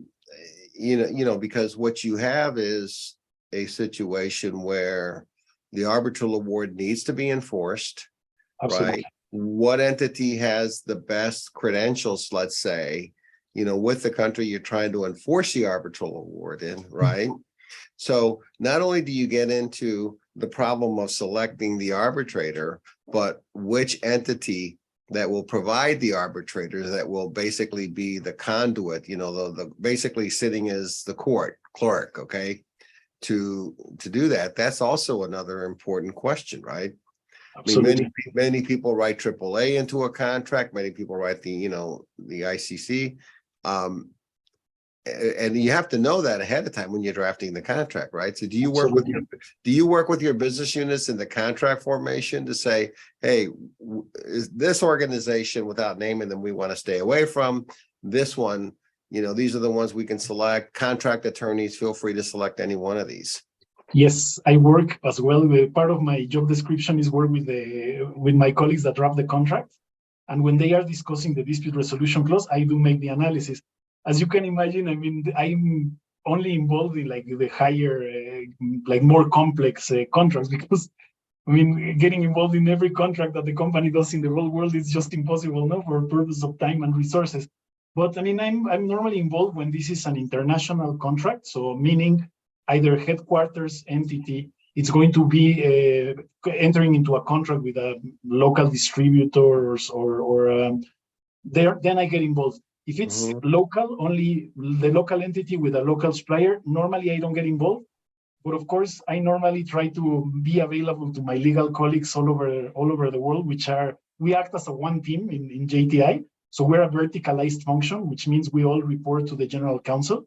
A: what you have is a situation where the arbitral award needs to be enforced. Absolutely. Right? What entity has the best credentials, let's say, with the country you're trying to enforce the arbitral award in, right? So not only do you get into the problem of selecting the arbitrator, but which entity that will provide the arbitrator that will basically be the conduit, the basically sitting as the court clerk, okay? To do that, that's also another important question, right? Absolutely. I mean, many people write AAA into a contract. Many people write the ICC, and you have to know that ahead of time when you're drafting the contract, right? So do you work with your business units in the contract formation to say, hey, is this organization, without naming them, we want to stay away from? This one, these are the ones we can select. Contract attorneys, feel free to select any one of these.
B: Yes, I work as well. Part of my job description is work with my colleagues that draft the contract. And when they are discussing the dispute resolution clause, I do make the analysis. As you can imagine, I mean, I'm only involved in the higher, more complex contracts because, I mean, getting involved in every contract that the company does in the whole world is just impossible, for purpose of time and resources. But I mean, I'm normally involved when this is an international contract. So meaning either headquarters entity, it's going to be entering into a contract with a local distributors then I get involved. If it's local, only the local entity with a local supplier, normally I don't get involved. But of course, I normally try to be available to my legal colleagues all over the world, we act as a one team in JTI. So we're a verticalized function, which means we all report to the general counsel.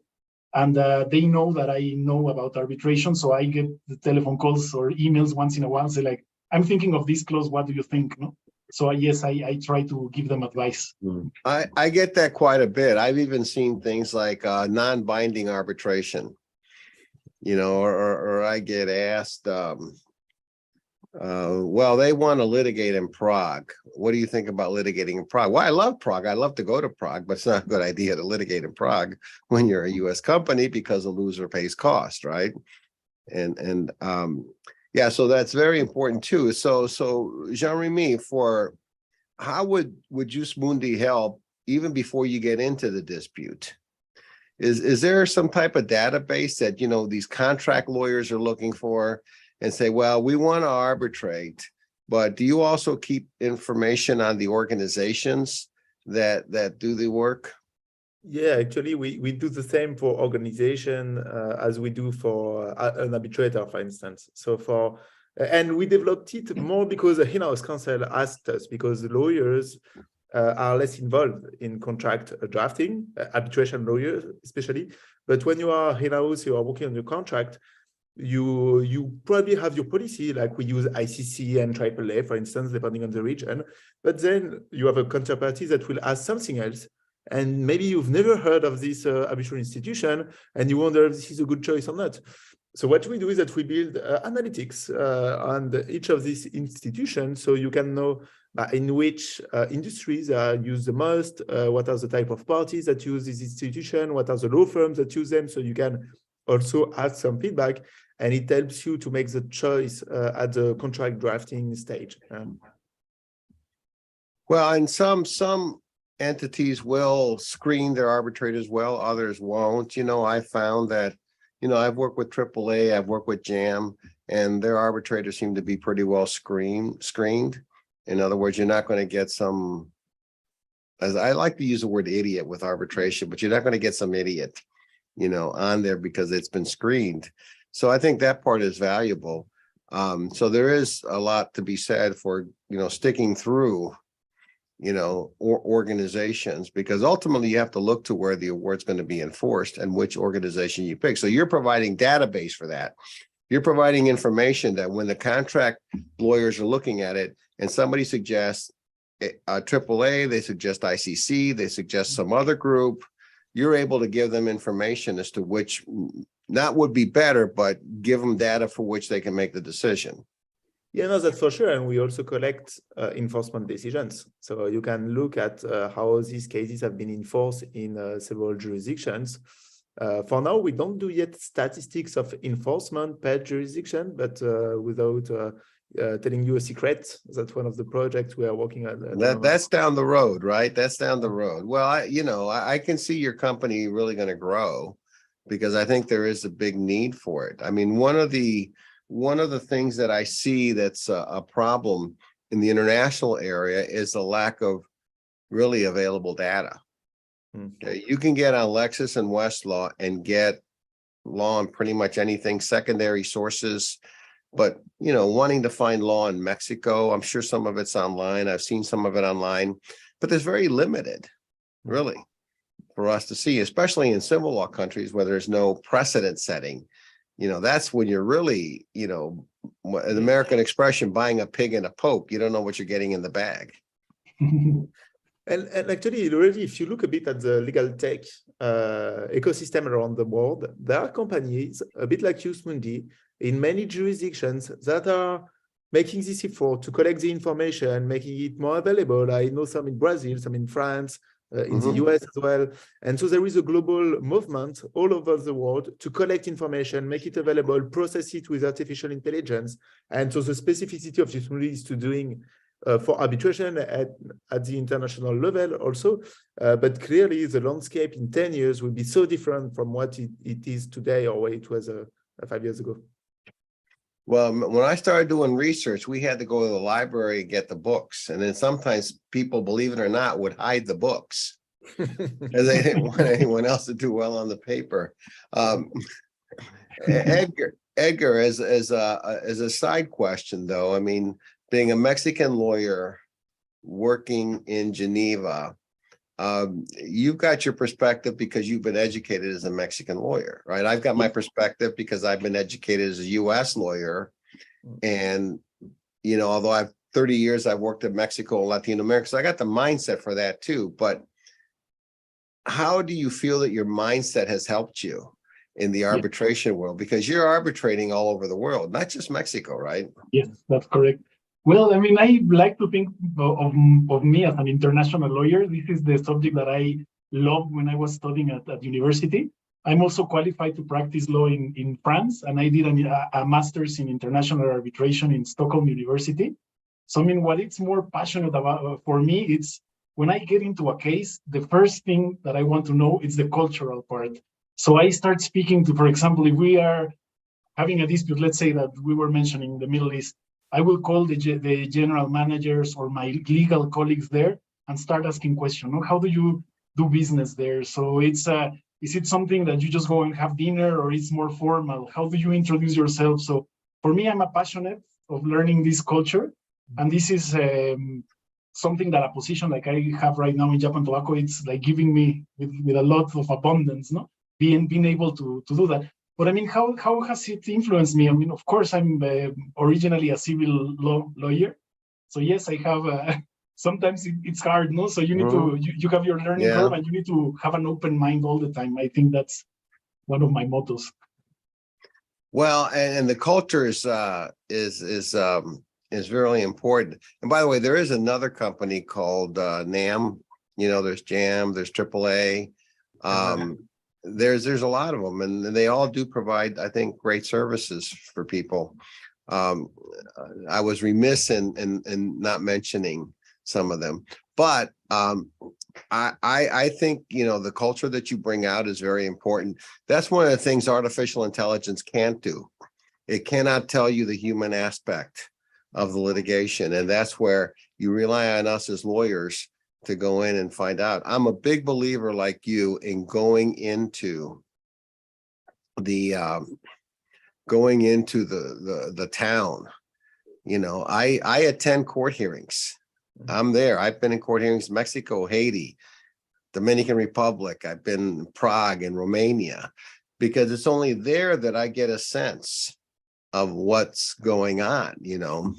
B: And they know that I know about arbitration, so I get the telephone calls or emails once in a while. Say like, I'm thinking of this clause. What do you think? No? So yes, I try to give them advice.
A: I get that quite a bit. I've even seen things like non-binding arbitration, or I get asked, well, they want to litigate in Prague. What do you think about litigating in Prague? Well, I love Prague. I love to go to Prague, but it's not a good idea to litigate in Prague when you're a U.S. company because the loser pays cost, right? And yeah, so that's very important too. So Jean-Rémi, for how would Jus Mundi help even before you get into the dispute? Is there some type of database that these contract lawyers are looking for and say, well, we want to arbitrate, but do you also keep information on the organizations that do the work?
C: Yeah, actually, we do the same for organization as we do for an arbitrator, for instance. So and we developed it more because the in-house counsel asked us, because the lawyers are less involved in contract drafting, arbitration lawyers especially. But when you are in-house, you are working on your contract, you probably have your policy, like we use ICC and AAA, for instance, depending on the region. But then you have a counterparty that will ask something else. And maybe you've never heard of this arbitral institution, and you wonder if this is a good choice or not. So what we do is that we build analytics on each of these institutions, so you can know in which industries are used the most, what are the type of parties that use this institution, what are the law firms that use them, so you can also add some feedback, and it helps you to make the choice at the contract drafting stage.
A: Well, and some entities will screen their arbitrators well, others won't. I found that, I've worked with AAA, I've worked with JAM, and their arbitrators seem to be pretty well screened. In other words, you're not going to get some, as I like to use the word idiot with arbitration, but you're not going to get some idiot, on there because it's been screened. So I think that part is valuable. So there is a lot to be said for, sticking through organizations, because ultimately you have to look to where the award's going to be enforced and which organization you pick. So you're providing database for that. You're providing information that when the contract lawyers are looking at it and somebody suggests AAA, they suggest ICC, they suggest some other group, you're able to give them information as to which not would be better, but give them data for which they can make the decision.
C: Yeah, no, that's for sure. And we also collect enforcement decisions. So you can look at how these cases have been enforced in several jurisdictions. For now, we don't do yet statistics of enforcement per jurisdiction, but without telling you a secret, that's one of the projects we are working on.
A: That's down the road, right? That's down the road. Well, I can see your company really going to grow, because I think there is a big need for it. I mean, one of the things that I see that's a problem in the international area is the lack of really available data. Okay. You can get on Lexis and Westlaw and get law on pretty much anything, secondary sources, but wanting to find law in Mexico, I'm sure some of it's online. I've seen some of it online, but there's very limited, really, for us to see, especially in civil law countries where there's no precedent setting. That's when you're really, an American expression, buying a pig in a poke. You don't know what you're getting in the bag.
C: And actually, already, if you look a bit at the legal tech ecosystem around the world, there are companies, a bit like Juice Mundi, in many jurisdictions that are making this effort to collect the information, making it more available. I know some in Brazil, some in France, in the US as well. And so there is a global movement all over the world to collect information, make it available, process it with artificial intelligence. And so the specificity of Juice Mundi is to doing for arbitration at the international level also. But clearly the landscape in 10 years will be so different from what it is today or what it was 5 years ago.
A: Well, when I started doing research, we had to go to the library and get the books. And then sometimes people, believe it or not, would hide the books because they didn't want anyone else to do well on the paper. Edgar, as a side question, though, I mean, being a Mexican lawyer working in Geneva, you've got your perspective because you've been educated as a Mexican lawyer, right? I've got my perspective because I've been educated as a US lawyer. And, you know, although I've 30 years, I've worked in Mexico and Latin America, so I got the mindset for that too. But how do you feel that your mindset has helped you in the arbitration world? Because you're arbitrating all over the world, not just Mexico, right?
B: Yes, that's correct. Well, I mean, I like to think of me as an international lawyer. This is the subject that I loved when I was studying at university. I'm also qualified to practice law in France, and I did a master's in international arbitration in Stockholm University. So, I mean, what it's more passionate about for me, it's when I get into a case, the first thing that I want to know is the cultural part. So I start speaking to, for example, if we are having a dispute, let's say that we were mentioning the Middle East, I will call the general managers or my legal colleagues there and start asking questions. How do you do business there? So it's is it something that you just go and have dinner, or it's more formal? How do you introduce yourself? So for me, I'm a passionate of learning this culture, and this is something that a position like I have right now in Japan Tobacco, it's like giving me with a lot of abundance, no? Being able to do that. But I mean, how has it influenced me? I mean, of course, I'm originally a civil lawyer. So yes, I have, sometimes it's hard, no? So you need to, you have your learning curve, and you need to have an open mind all the time. I think that's one of my mottos.
A: Well, and the culture is really important. And by the way, there is another company called NAM. You know, there's JAM, there's AAA. There's a lot of them, and they all do provide, I think, great services for people. I was remiss in not mentioning some of them, but I think, you know, the culture that you bring out is very important. That's one of the things artificial intelligence can't do. It cannot tell you the human aspect of the litigation, and that's where you rely on us as lawyers to go in and find out. I'm a big believer, like you, in going into the town. You know, I attend court hearings. I'm there. I've been in court hearings in Mexico, Haiti, Dominican Republic. I've been in Prague and Romania, because it's only there that I get a sense of what's going on, you know.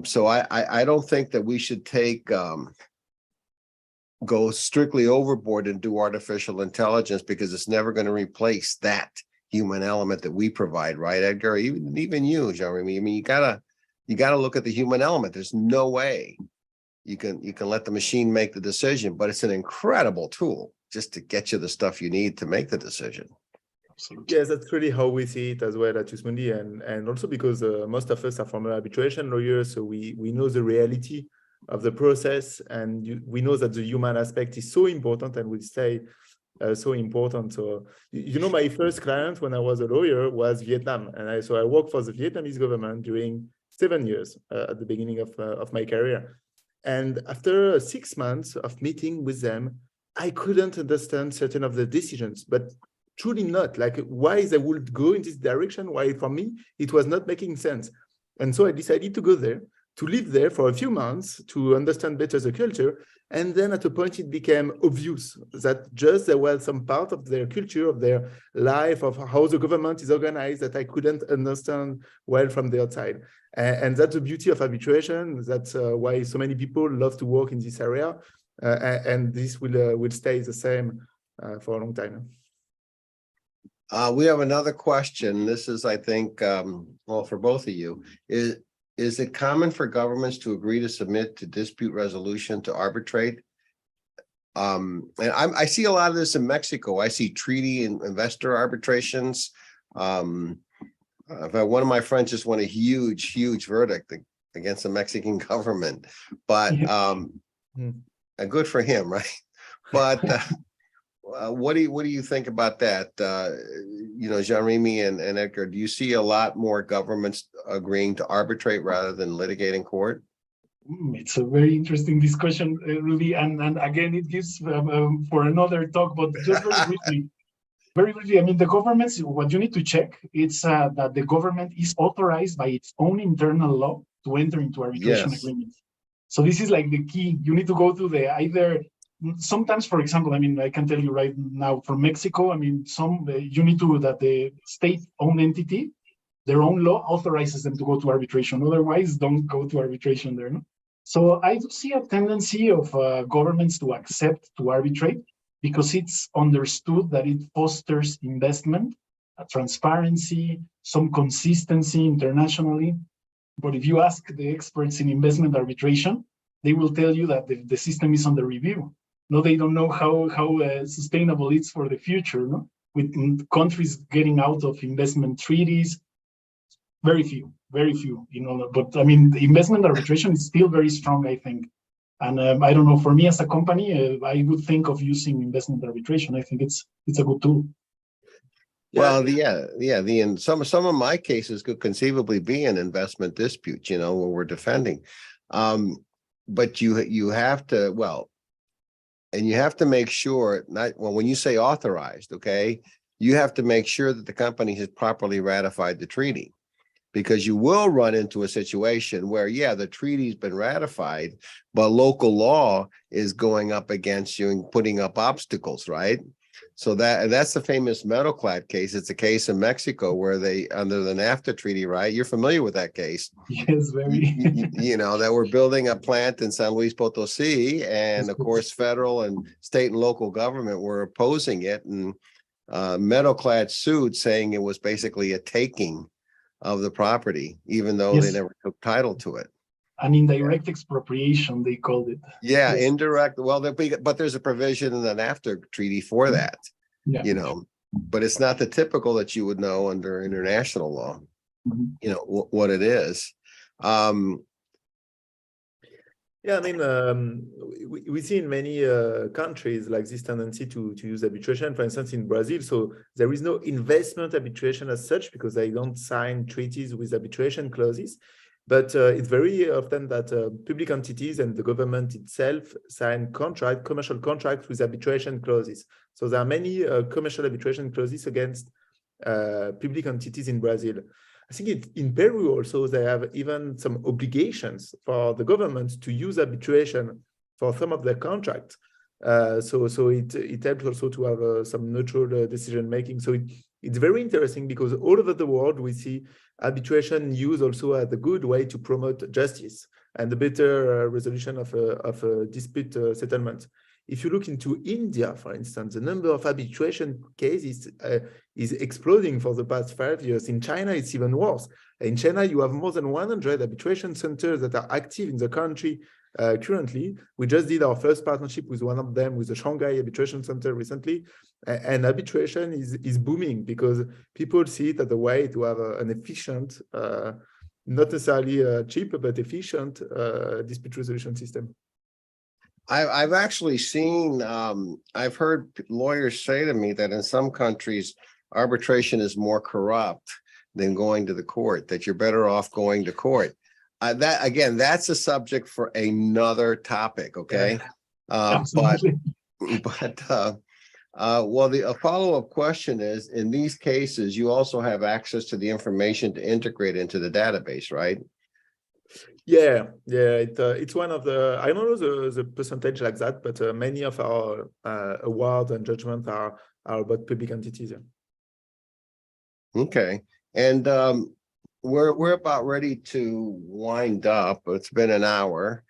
A: So I don't think that we should go strictly overboard and do artificial intelligence, because it's never going to replace that human element that we provide, right, Edgar? Even you, Jean-Rémi. I mean, you gotta look at the human element. There's no way you can let the machine make the decision, but it's an incredible tool just to get you the stuff you need to make the decision.
C: Absolutely. Yes, that's really how we see it as well at Juice Mundi, and also because most of us are former arbitration lawyers, so we know the reality of the process, and we know that the human aspect is so important and will stay so important. So, you know, my first client when I was a lawyer was Vietnam, and so I worked for the Vietnamese government during 7 years at the beginning of my career. And after 6 months of meeting with them, I couldn't understand certain of the decisions, but truly not, like why they would go in this direction, why for me it was not making sense. And so I decided to go there, to live there for a few months, to understand better the culture. And then at a point it became obvious that just there was some part of their culture, of their life, of how the government is organized, that I couldn't understand well from the outside. And that's the beauty of arbitration. That's why so many people love to work in this area. And this will stay the same for a long time.
A: We have another question. This is, I think, well, for both of you. Is it common for governments to agree to submit to dispute resolution to arbitrate? And I see a lot of this in Mexico. I see treaty and investor arbitrations. One of my friends just won a huge verdict against the Mexican government, but good for him, right? But what do you think about that? You know, Jean-Rémi and Edgar, do you see a lot more governments agreeing to arbitrate rather than litigate in court?
B: It's a very interesting discussion, Rudy, and again, it gives for another talk, but just very briefly, I mean, the governments, what you need to check, it's that the government is authorized by its own internal law to enter into arbitration agreements. So this is like the key. You need to go to either sometimes, for example, I mean, I can tell you right now from Mexico, I mean, you need to, that the state-owned entity, their own law authorizes them to go to arbitration. Otherwise, don't go to arbitration there. No? So I do see a tendency of governments to accept to arbitrate because it's understood that it fosters investment, transparency, some consistency internationally. But if you ask the experts in investment arbitration, they will tell you that the system is under review. No, they don't know how sustainable it's for the future. No, with countries getting out of investment treaties, very few. You know, but I mean, the investment arbitration is still very strong, I think. And I don't know. For me as a company, I would think of using investment arbitration. I think it's a good tool.
A: Well, some of my cases could conceivably be an investment dispute, you know, where we're defending. But you have to, and you have to make sure, when you say authorized, okay, you have to make sure that the company has properly ratified the treaty, because you will run into a situation where, the treaty's been ratified, but local law is going up against you and putting up obstacles, right? So that's the famous Metalclad case. It's a case in Mexico where they, under the NAFTA treaty, right? You're familiar with that case.
B: Yes, very.
A: You know, that we're building a plant in San Luis Potosí, and of course, federal and state and local government were opposing it, and Metalclad sued, saying it was basically a taking of the property, even though they never took title to it.
B: An indirect expropriation, they called it.
A: Yeah, indirect. Well, but there's a provision in the NAFTA treaty for that, you know, but it's not the typical that you would know under international law, you know, what it is.
C: I mean, we see in many countries like this tendency to use arbitration, for instance, in Brazil. So there is no investment arbitration as such because they don't sign treaties with arbitration clauses. But it's very often that public entities and the government itself sign commercial contracts with arbitration clauses. So there are many commercial arbitration clauses against public entities in Brazil. I think in Peru also, they have even some obligations for the government to use arbitration for some of their contracts. So it helps also to have some neutral decision making. So it's very interesting because all over the world we see arbitration used also as a good way to promote justice and the better resolution of a dispute settlement. If you look into India, for instance, the number of arbitration cases is exploding for the past 5 years. In China, it's even worse. In China, you have more than 100 arbitration centers that are active in the country currently. We just did our first partnership with one of them, with the Shanghai Arbitration Center recently. And arbitration is booming because people see it as a way to have an efficient, not necessarily cheap, but efficient dispute resolution system.
A: I've actually seen, I've heard lawyers say to me that in some countries, arbitration is more corrupt than going to the court, that you're better off going to court. That's a subject for another topic, okay? A follow-up question is, in these cases, you also have access to the information to integrate into the database, right? It's one of the, I don't know the percentage like that, but many of our awards and judgments are about public entities. Okay, and we're about ready to wind up. It's been an hour.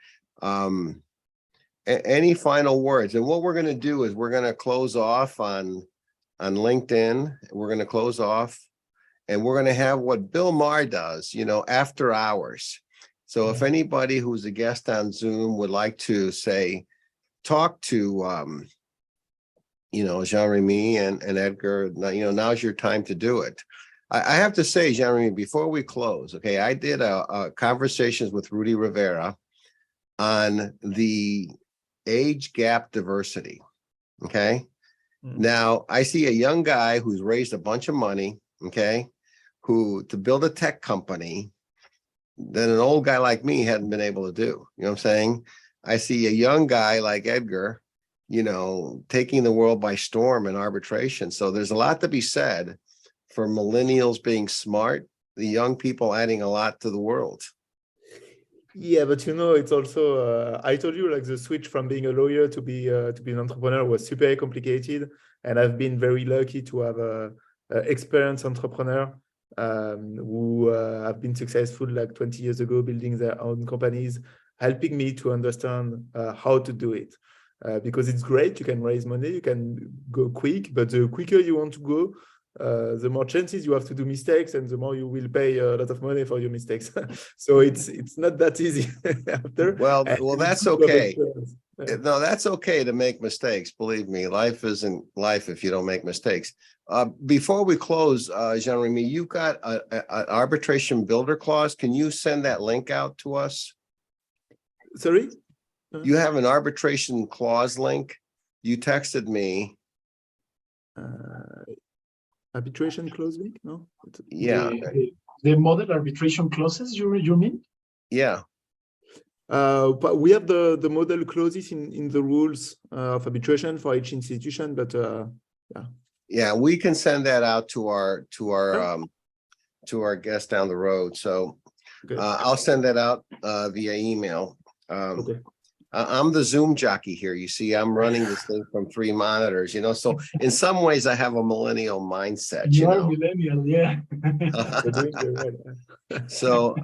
A: Any final words? And what we're going to do is we're going to close off on LinkedIn. We're going to close off, and we're going to have what Bill Maher does, you know, after hours. So if anybody who's a guest on Zoom would like to talk to, you know, Jean-Rémi and Edgar, you know, now's your time to do it. I have to say, Jean-Rémi, before we close, okay, I did a conversations with Rudy Rivera on the age gap diversity, okay? Now, I see a young guy who's raised a bunch of money, okay, to build a tech company that an old guy like me hadn't been able to do. You know what I'm saying? I see a young guy like Edgar, you know, taking the world by storm in arbitration. So there's a lot to be said for millennials being smart, the young people adding a lot to the world.
C: Yeah, but you know, it's also I told you like the switch from being a lawyer to be an entrepreneur was super complicated, and I've been very lucky to have a experienced entrepreneur who have been successful like 20 years ago, building their own companies, helping me to understand how to do it. Because it's great, you can raise money, you can go quick, but the quicker you want to go, the more chances you have to do mistakes, and the more you will pay a lot of money for your mistakes. So it's not that easy after.
A: Well, that's okay.
C: Yeah.
A: No, that's okay to make mistakes. Believe me, life isn't life if you don't make mistakes. Before we close, Jean-Rémi, you got an arbitration builder clause. Can you send that link out to us?
C: Sorry?
A: You have an arbitration clause link. You texted me.
C: Arbitration clause link? No?
A: Yeah.
B: The model arbitration clauses, you mean?
C: Yeah. But we have the model clauses in the rules of arbitration for each institution, but yeah.
A: Yeah, we can send that out to our guest down the road. So I'll send that out via email.
C: Okay.
A: I'm the Zoom jockey here. You see, I'm running this thing from 3 monitors, you know, so in some ways I have a millennial mindset,
B: You are millennial, yeah.
A: So